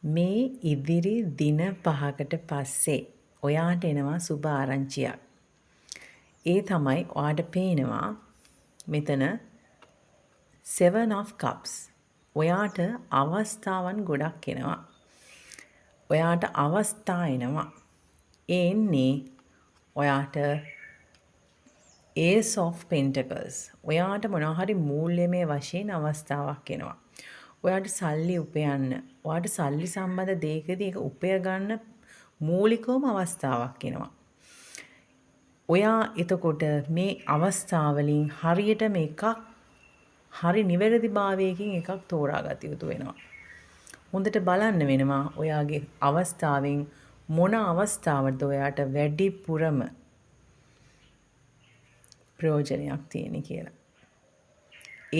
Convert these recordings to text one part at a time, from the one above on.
මේ ඉදිරි දින 5කට පස්සේ ඔයාට එනවා සුබ ආරංචියක්. ඒ තමයි ඔයාට පේනවා මෙතන 7 of cups. ඔයාට අවස්ථාවන් ගොඩක් එනවා. ඔයාට අවස්ථා එනවා. ඒ එන්නේ ඔයාට Ace of Pentacles. ඔයාට මොනවා හරි මූල්‍යමය වශයෙන් අවස්ථාවක් එනවා. ඔයාට සල්ලි උපයන්න, ඔයාට සල්ලි සම්බන්ධ දෙයකදී ඒක උපය ගන්න මූලිකවම අවස්ථාවක් එනවා. ඔයා එතකොට මේ අවස්ථාවලින් හරියට මේකක් හරි නිවැරදිභාවයකින් එකක් තෝරාගත යුතු වෙනවා. හොඳට බලන්න වෙනවා ඔයාගේ අවස්ථාවෙන් මොන අවස්ථාවටද ඔයාට වැඩිපුරම ප්‍රයෝජනයක් තියෙන්නේ කියලා.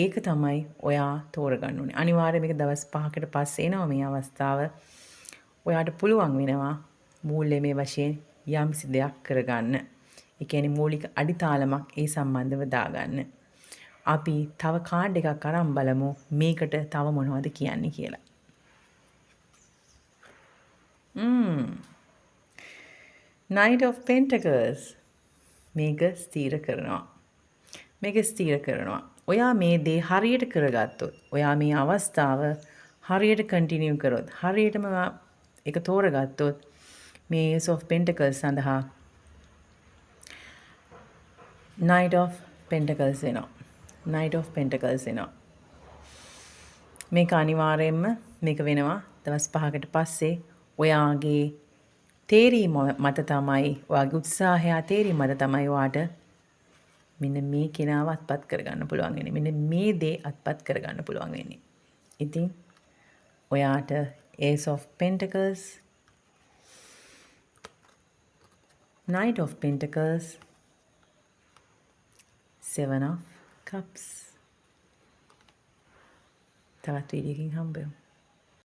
ඒක තමයි ඔයා තෝරගන්න ඕනේ. අනිවාර්යයෙන් මේක දවස් 5කට පස්සේ එනවා මේ අවස්ථාව. ඔයාට පුළුවන් වෙනවා මූල්‍යමය වශයෙන් යම්සි දෙයක් කරගන්න. ඒ කියන්නේ මූලික අඩිතාලමක් ඒ සම්බන්ධව දාගන්න. අපි තව කාඩ් එකක් අරන් බලමු මේකට තව මොනවද කියන්නේ කියලා. Knight of Pentacles. මේක ස්ථීර කරනවා. මේක ස්ථීර කරනවා. ඔයා මේ දේ හරියට කරගත්තොත්, ඔයා මේ අවස්ථාව හරියට කන්ටිනියු කරොත්, හරියටම ඒක තෝරගත්තොත් මේ Ace of Pentacles සඳහා Knight of Pentacles එනවා. Knight of Pentacles එනවා. මේක අනිවාර්යයෙන්ම මේක වෙනවා දවස් 5කට පස්සේ ඔයාගේ තේරීම මත තමයි, ඔයාගේ උත්සාහය තේරීම මත තමයි ඔයාට මෙන්න මේ කෙනාව අත්පත් කරගන්න පුළුවන් වෙන්නේ. මෙන්න මේ දේ අත්පත් කරගන්න පුළුවන් වෙන්නේ. ඉතින් ඔයාට Ace of Pentacles, Knight of Pentacles, 7 of Cups. තවත් වීඩියෝකින් හම්බෙමු.